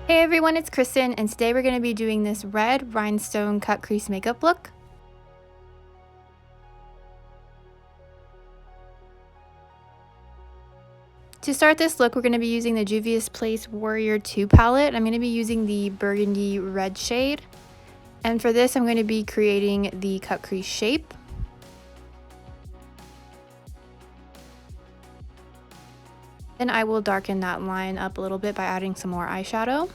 Hey everyone, it's Kristen, and today we're going to be doing this red rhinestone cut crease makeup look. To start this look, we're going to be using the Juvia's Place Warrior 2 palette. I'm going to be using the Burgundy Red shade, and for this I'm going to be creating the cut crease shape. Then I will darken that line up a little bit by adding some more eyeshadow.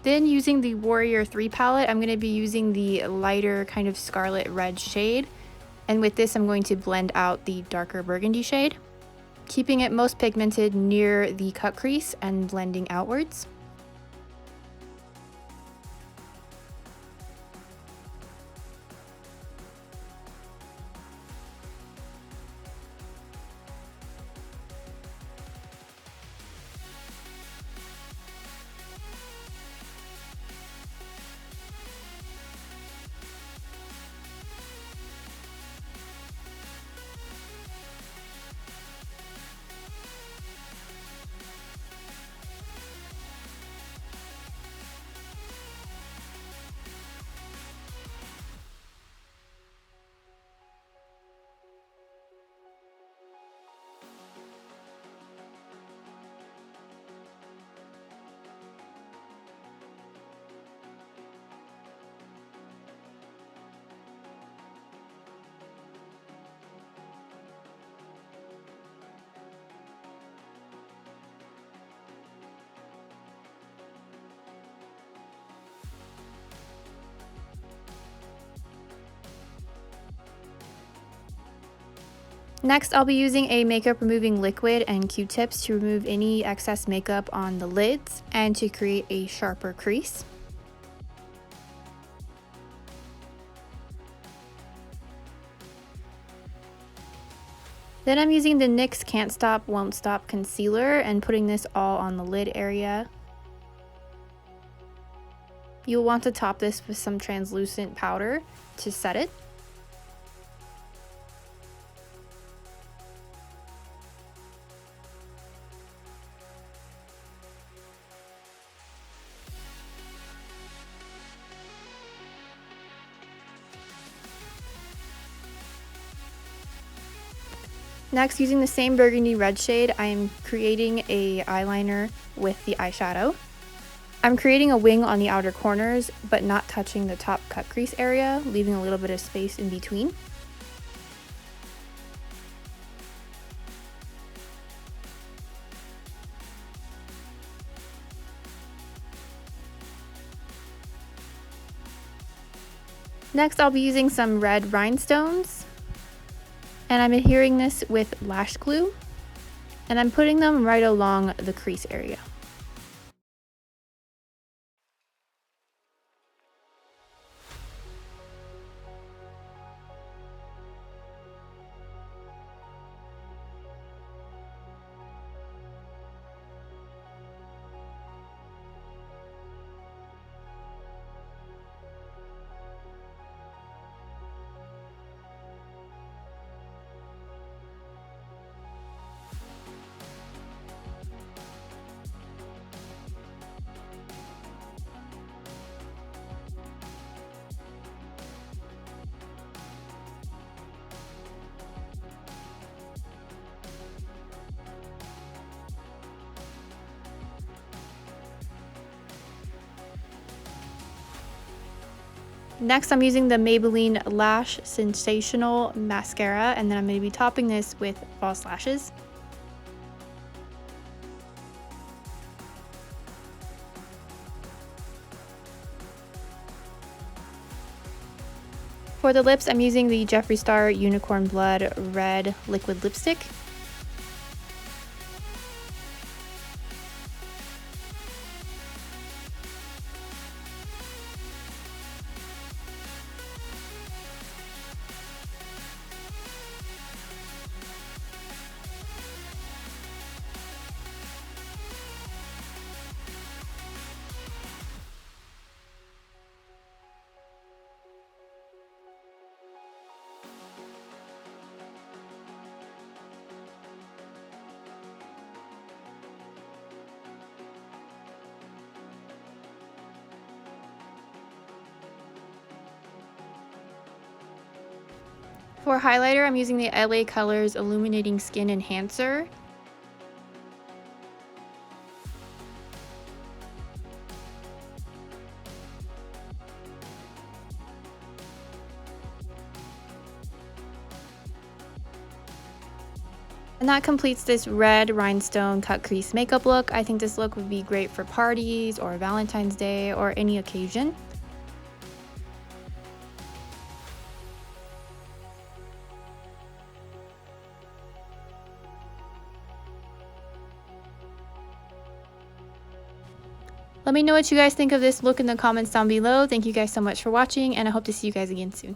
Then using the Warrior 3 palette, I'm going to be using the lighter kind of scarlet red shade, and with this I'm going to blend out the darker burgundy shade, keeping it most pigmented near the cut crease and blending outwards. Next, I'll be using a makeup removing liquid and Q-tips to remove any excess makeup on the lids and to create a sharper crease. Then I'm using the NYX Can't Stop Won't Stop concealer and putting this all on the lid area. You'll want to top this with some translucent powder to set it. Next, using the same burgundy red shade, I am creating a eyeliner with the eyeshadow. I'm creating a wing on the outer corners, but not touching the top cut crease area, leaving a little bit of space in between. Next, I'll be using some red rhinestones, and I'm adhering this with lash glue, and I'm putting them right along the crease area. Next, I'm using the Maybelline Lash Sensational Mascara, and then I'm going to be topping this with false lashes. For the lips, I'm using the Jeffree Star Unicorn Blood Red Liquid Lipstick. For highlighter, I'm using the LA Colors Illuminating Skin Enhancer. And that completes this red rhinestone cut crease makeup look. I think this look would be great for parties or Valentine's Day or any occasion. Let me know what you guys think of this look in the comments down below. Thank you guys so much for watching, and I hope to see you guys again soon.